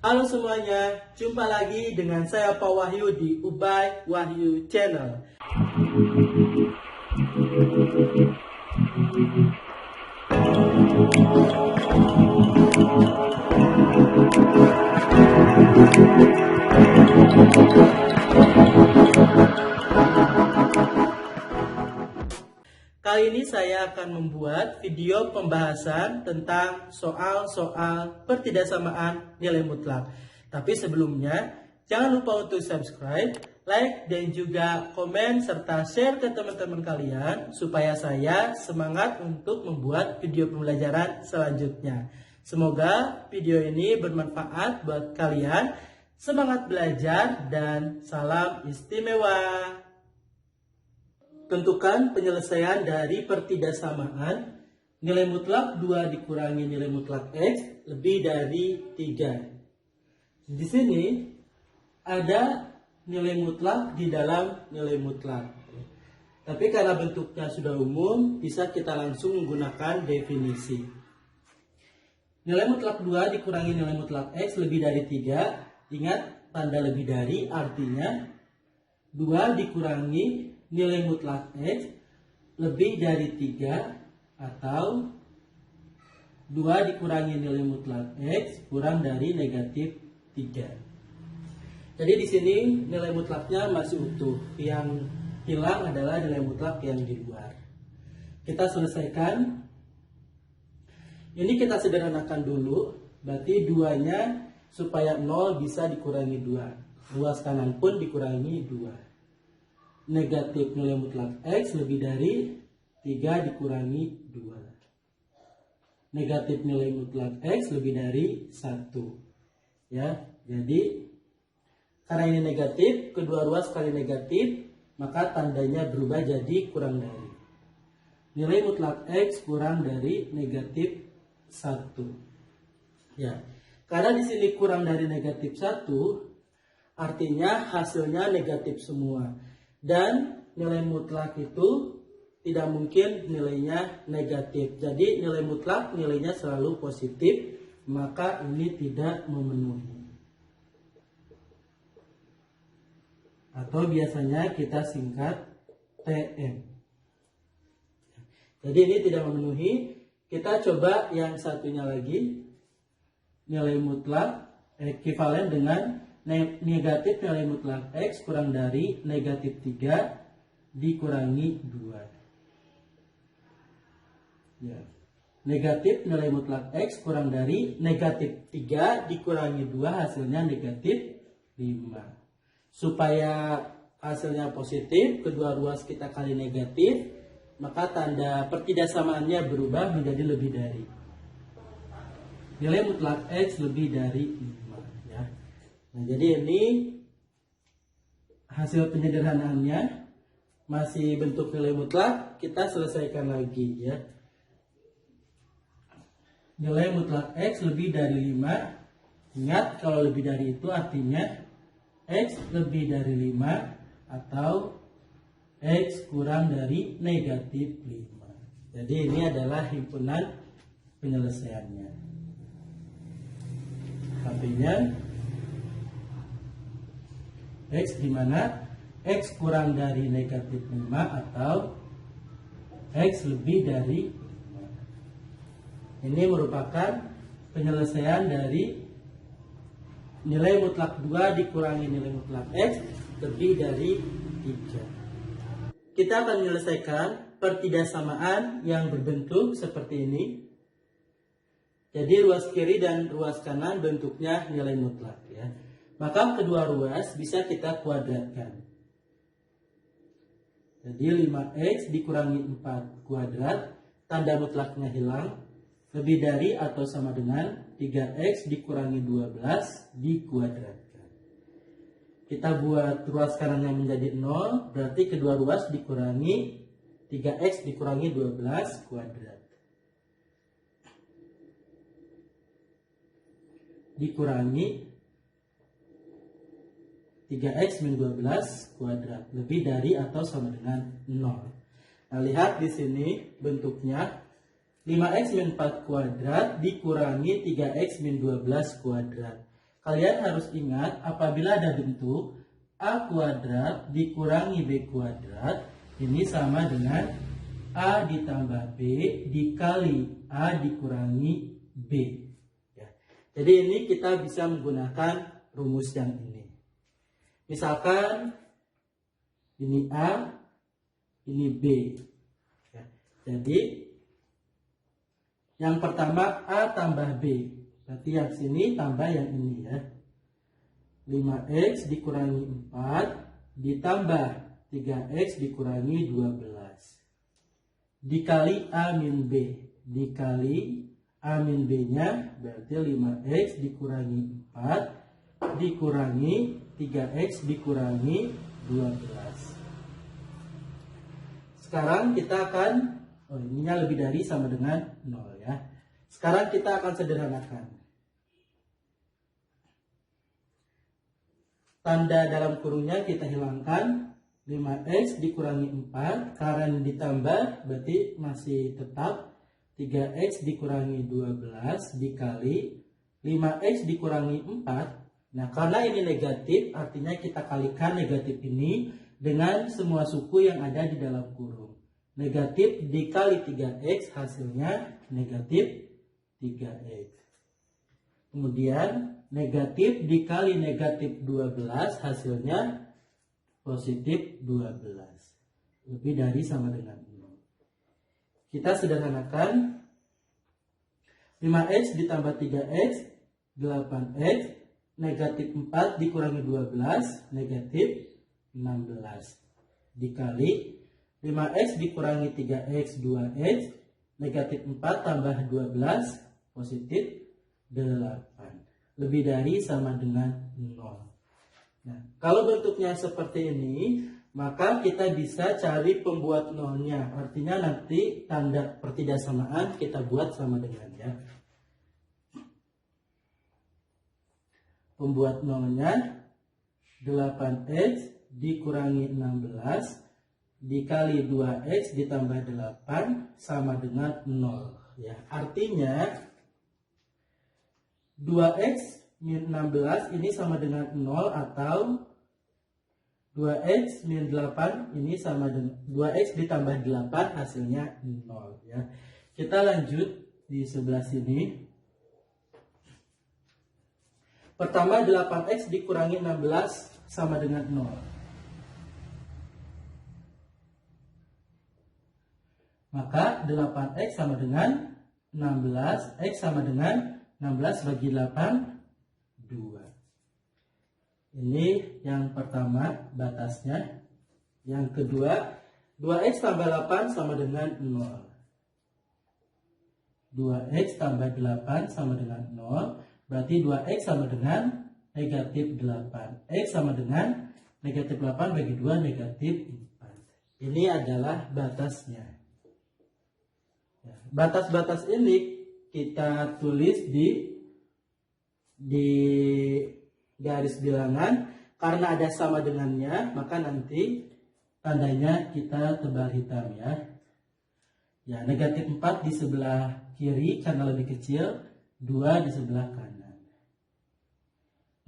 Halo semuanya, jumpa lagi dengan saya Pak Wahyu di Ubay Wahyu Channel. Kali ini saya akan membuat video pembahasan tentang soal-soal pertidaksamaan nilai mutlak. Tapi sebelumnya, jangan lupa untuk subscribe, like, dan juga komen serta share ke teman-teman kalian supaya saya semangat untuk membuat video pembelajaran selanjutnya. Semoga video ini bermanfaat buat kalian. Semangat belajar dan salam istimewa. Tentukan penyelesaian dari pertidaksamaan nilai mutlak 2 dikurangi nilai mutlak X lebih dari 3. Di sini ada nilai mutlak di dalam nilai mutlak. Tapi karena bentuknya sudah umum, bisa kita langsung menggunakan definisi. Nilai mutlak 2 dikurangi nilai mutlak X lebih dari 3. Ingat, tanda lebih dari artinya 2 dikurangi nilai mutlak X lebih dari 3 atau 2 dikurangi nilai mutlak X kurang dari negatif 3. Jadi di sini nilai mutlaknya masih utuh. Yang hilang adalah nilai mutlak yang di luar. Kita selesaikan. Ini kita sederhanakan dulu. Berarti 2-nya supaya 0 bisa dikurangi 2. Ruas kanan pun dikurangi 2. Negatif nilai mutlak X lebih dari 3 dikurangi 2. Negatif nilai mutlak X lebih dari 1. Ya, jadi karena ini negatif, kedua ruas kali negatif, maka tandanya berubah jadi kurang dari. Nilai mutlak X kurang dari negatif 1. Ya, karena di sini kurang dari negatif 1, artinya hasilnya negatif semua. Dan nilai mutlak itu tidak mungkin nilainya negatif. Jadi nilai mutlak nilainya selalu positif, maka ini tidak memenuhi. Atau biasanya kita singkat TM. Jadi ini tidak memenuhi. Kita coba yang satunya lagi. Nilai mutlak ekivalen dengan negatif nilai mutlak X kurang dari negatif 3 dikurangi 2. Ya. Negatif nilai mutlak X kurang dari negatif 3 dikurangi 2 hasilnya negatif 5. Supaya hasilnya positif, kedua ruas kita kali negatif, maka tanda pertidaksamaannya berubah menjadi lebih dari. Nilai mutlak X lebih dari 5. Nah, jadi ini hasil penyederhanaannya masih bentuk nilai mutlak. Kita selesaikan lagi ya. Nilai mutlak X lebih dari 5. Ingat, kalau lebih dari itu artinya X lebih dari 5 atau X kurang dari negatif 5. Jadi ini adalah himpunan penyelesaiannya. Artinya X di mana X kurang dari negatif 5 atau X lebih dari 5. Ini merupakan penyelesaian dari nilai mutlak 2 dikurangi nilai mutlak X lebih dari 3. Kita akan menyelesaikan pertidaksamaan yang berbentuk seperti ini. Jadi ruas kiri dan ruas kanan bentuknya nilai mutlak ya. Maka kedua ruas bisa kita kuadratkan. Jadi 5X dikurangi 4 kuadrat, tanda mutlaknya hilang, lebih dari atau sama dengan 3X dikurangi 12 dikuadratkan. Kita buat ruas kanannya menjadi 0, berarti kedua ruas dikurangi 3X dikurangi 12 kuadrat. Dikurangi 3X min 12 kuadrat lebih dari atau sama dengan 0. Nah, lihat di sini bentuknya 5X min 4 kuadrat dikurangi 3X min 12 kuadrat. kalian harus ingat apabila ada bentuk A kuadrat dikurangi B kuadrat, ini sama dengan A ditambah B dikali A dikurangi B. Ya. Jadi ini kita bisa menggunakan rumus yang ini. Misalkan ini A, ini B. Ya. Jadi yang pertama A tambah B. Berarti yang sini tambah yang ini ya. 5x dikurangi 4 ditambah 3x dikurangi 12. Dikali A min B. Dikali A min B nya berarti 5x dikurangi 4 dikurangi 3x dikurangi 12. Sekarang kita akan, ininya lebih dari sama dengan 0 ya. Sekarang kita akan sederhanakan. Tanda dalam kurungnya kita hilangkan. 5x dikurangi 4 karena ditambah berarti masih tetap 3x dikurangi 12 dikali 5x dikurangi 4. Nah, karena ini negatif artinya kita kalikan negatif ini dengan semua suku yang ada di dalam kurung. Negatif dikali 3x hasilnya negatif 3x. Kemudian negatif dikali negatif 12 hasilnya positif 12. Lebih dari sama dengan 0. Kita sederhanakan. 5x ditambah 3x 8x, negatif 4 dikurangi 12 negatif 16 dikali 5x dikurangi 3x 2x, negatif 4 tambah 12 positif 8. Lebih dari sama dengan 0. Nah, kalau bentuknya seperti ini, maka kita bisa cari pembuat nolnya. Artinya nanti tanda pertidaksamaan kita buat sama dengan ya. Pembuat nolnya 8x dikurangi 16 dikali 2x ditambah 8 sama dengan 0 ya. Artinya 2x min 16 ini sama dengan 0 atau 2x min 8 ini sama dengan 2x ditambah 8 hasilnya 0 ya. Kita lanjut di sebelah sini. Pertama 8x dikurangi 16 sama dengan 0. Maka 8x sama dengan 16, x sama dengan 16 bagi 8, 2. Ini yang pertama batasnya. Yang kedua, 2x tambah 8 sama dengan 0. 2x tambah 8 sama dengan 0. Berarti 2x sama dengan negatif 8. X sama dengan negatif 8 bagi 2 negatif 4. Ini adalah batasnya. Batas-batas ini kita tulis di garis bilangan. Karena ada sama dengannya, maka nanti tandanya kita tebal hitam ya. Ya, negatif 4 di sebelah kiri karena lebih kecil, 2 di sebelah kanan.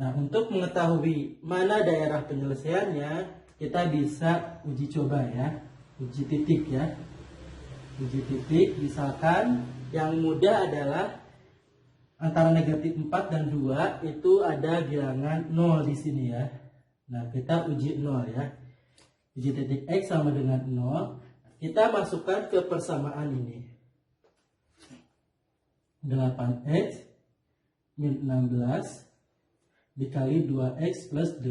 Nah, untuk mengetahui mana daerah penyelesaiannya, kita bisa uji coba ya. Uji titik ya. Uji titik, misalkan yang mudah adalah antara negatif 4 dan 2 itu ada bilangan 0 di sini ya. Nah, kita uji 0 ya. Uji titik X sama dengan 0. Kita masukkan ke persamaan ini. 8x min 16 dikali 2x plus 8.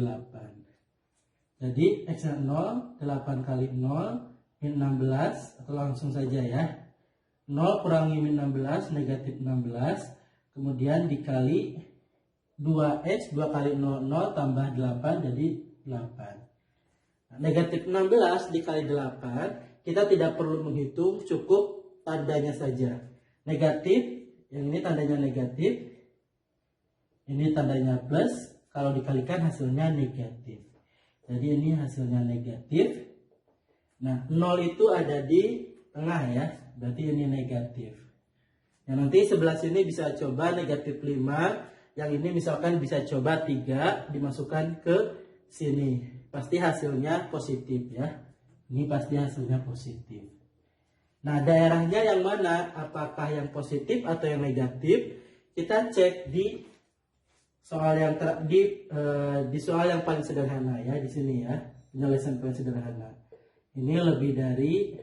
Jadi x-nya 0, 8 kali 0 min 16, atau langsung saja ya. 0 kurangi min 16 negatif 16, kemudian dikali 2x, 2 kali 0, 0 tambah 8 jadi 8. Nah, negatif 16 dikali 8, kita tidak perlu menghitung, cukup tandanya saja. Negatif, yang ini tandanya negatif, ini tandanya plus, kalau dikalikan hasilnya negatif. Jadi ini hasilnya negatif. Nah, 0 itu ada di tengah ya, berarti ini negatif. Nah, nanti sebelah sini bisa coba negatif 5 Yang ini misalkan bisa coba 3 dimasukkan ke sini. Pasti hasilnya positif ya. Ini pasti hasilnya positif. Nah, daerahnya yang mana? Apakah yang positif atau yang negatif? Kita cek di soal yang di soal yang paling sederhana ya, di sini ya. Penyelesaian paling sederhana. Ini lebih dari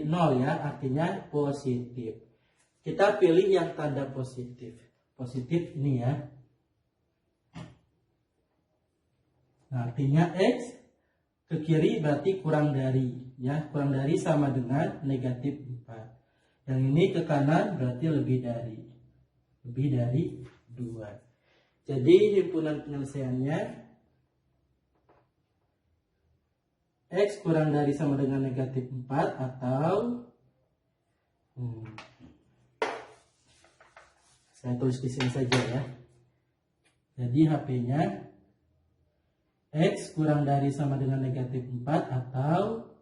0 ya, artinya positif. Kita pilih yang tanda positif. Positif ini ya. Nah, artinya X ke kiri berarti kurang dari ya. Kurang dari sama dengan negatif 4. Yang ini ke kanan berarti lebih dari 2. Jadi himpunan penyelesaiannya X kurang dari sama dengan negatif 4 atau saya tulis di sini saja ya. Jadi HP-nya X kurang dari sama dengan negatif 4 atau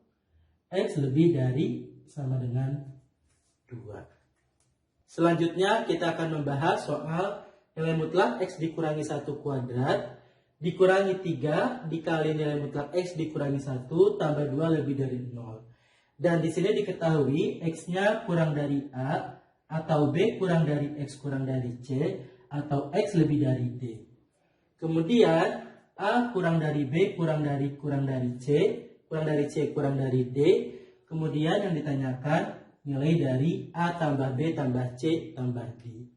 X lebih dari sama dengan 2. Selanjutnya kita akan membahas soal nilai mutlak X dikurangi 1 kuadrat dikurangi 3 dikali nilai mutlak X dikurangi 1 tambah 2 lebih dari 0. Dan di sini diketahui X-nya kurang dari A atau B kurang dari X kurang dari C atau X lebih dari D. Kemudian A kurang dari B kurang dari C kurang dari C kurang dari D. Kemudian yang ditanyakan nilai dari A tambah B tambah C tambah D.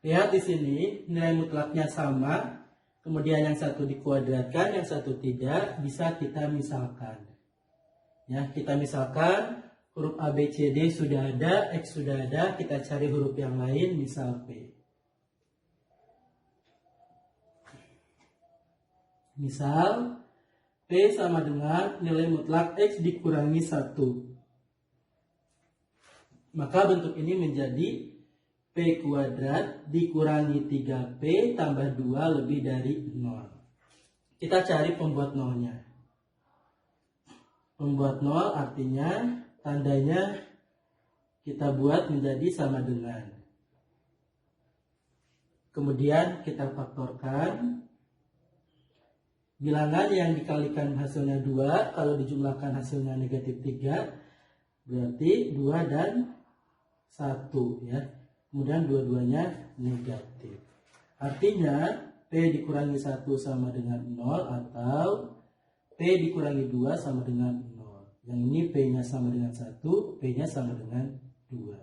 Lihat di sini nilai mutlaknya sama. Kemudian yang satu dikuadratkan, yang satu tidak, bisa kita misalkan. Ya, kita misalkan huruf A, B, C, D sudah ada, X sudah ada, kita cari huruf yang lain, misal P. Misal, P sama dengan nilai mutlak X dikurangi 1. Maka bentuk ini menjadi P kuadrat dikurangi 3P tambah 2 lebih dari 0. Kita cari pembuat nolnya. Pembuat nol artinya tandanya kita buat menjadi sama dengan. Kemudian kita faktorkan. Bilangan yang dikalikan hasilnya 2, kalau dijumlahkan hasilnya negatif 3, berarti 2 dan 1 ya. Kemudian dua-duanya negatif. Artinya P dikurangi 1 sama dengan 0 atau P dikurangi 2 sama dengan 0. Yang ini P-nya sama dengan 1, P-nya sama dengan 2.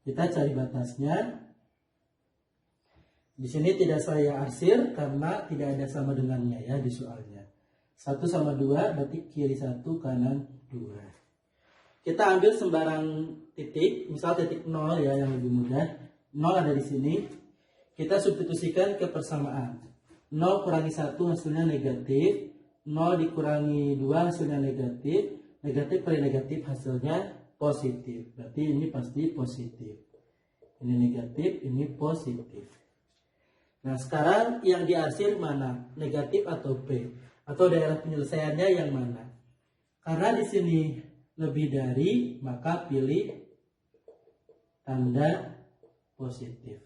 Kita cari batasnya. Di sini tidak saya arsir karena tidak ada sama dengannya ya di soalnya. 1 sama 2 berarti kiri 1 kanan 2. Kita ambil sembarang titik, misal titik 0 ya yang lebih mudah. 0 ada di sini. Kita substitusikan ke persamaan. 0 kurangi 1 hasilnya negatif. 0 dikurangi 2 hasilnya negatif. Negatif per negatif hasilnya positif. Berarti ini pasti positif. Ini negatif, ini positif. Nah sekarang yang diarsir mana? Negatif atau P? Atau daerah penyelesaiannya yang mana? Karena di sini lebih dari, maka pilih tanda positif.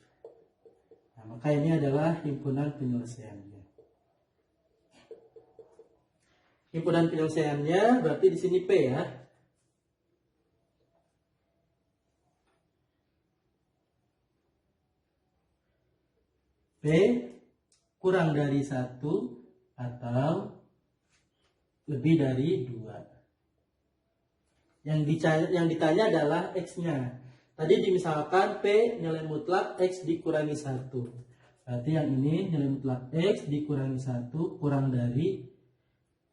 Nah, maka ini adalah himpunan penyelesaiannya. Himpunan penyelesaiannya berarti di sini P ya. P kurang dari 1 atau lebih dari 2. Yang ditanya adalah X-nya. Tadi dimisalkan P nilai mutlak X dikurangi 1. Berarti yang ini nilai mutlak X dikurangi 1 kurang dari 1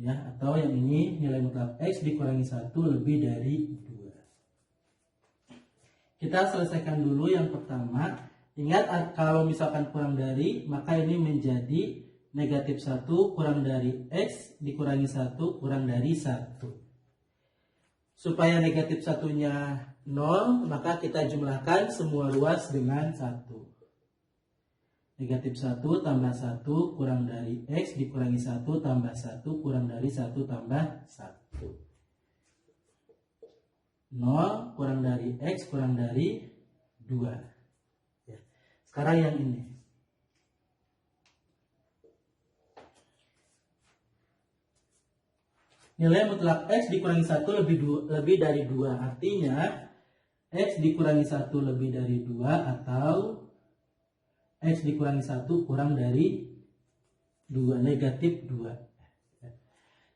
ya. Atau yang ini nilai mutlak X dikurangi 1 lebih dari 2. Kita selesaikan dulu yang pertama. Ingat kalau misalkan kurang dari, maka ini menjadi negatif 1 kurang dari X dikurangi 1 kurang dari 1. Supaya negatif 1-nya 0, maka kita jumlahkan semua ruas dengan 1. Negatif 1 tambah 1 kurang dari X dikurangi 1 tambah 1 kurang dari 1 tambah 1. 0 kurang dari X kurang dari 2. Ya. Sekarang yang ini. Nilai mutlak X dikurangi 1 lebih dari 2. Artinya X dikurangi 1 lebih dari 2 atau X dikurangi 1 kurang dari 2, negatif 2.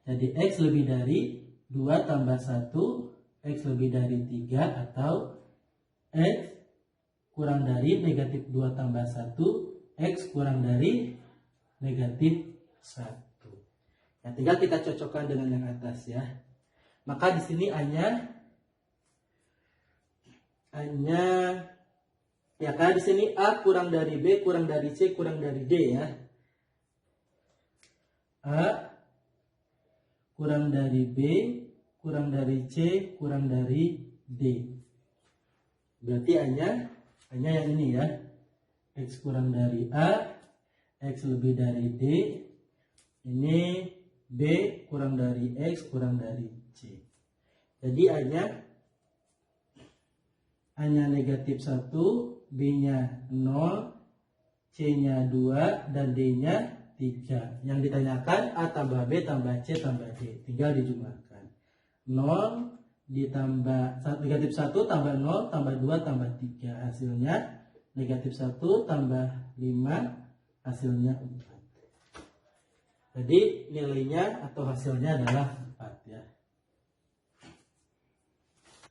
Jadi X lebih dari 2 tambah 1, X lebih dari 3 atau X kurang dari negatif 2 tambah 1, X kurang dari negatif 1. Ya, tinggal kita cocokkan dengan yang atas ya. Maka di sini hanya ya, karena di sini A kurang dari B kurang dari C kurang dari D ya. A kurang dari B kurang dari C kurang dari D. Berarti hanya yang ini ya. X kurang dari A, X lebih dari D. Ini B kurang dari X kurang dari C. Jadi hanya negatif 1, B-nya 0, C-nya 2, dan D-nya 3. Yang ditanyakan A tambah B tambah C tambah D. Tinggal dijumlahkan. 0 ditambah negatif 1 tambah 0 tambah 2 tambah 3. Hasilnya negatif 1 tambah 5, hasilnya 4. Jadi nilainya atau hasilnya adalah 4 ya.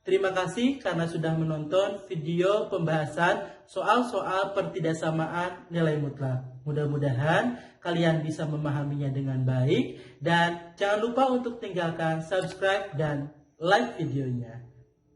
Terima kasih karena sudah menonton video pembahasan soal-soal pertidaksamaan nilai mutlak. Mudah-mudahan kalian bisa memahaminya dengan baik. Dan jangan lupa untuk tinggalkan subscribe dan like videonya.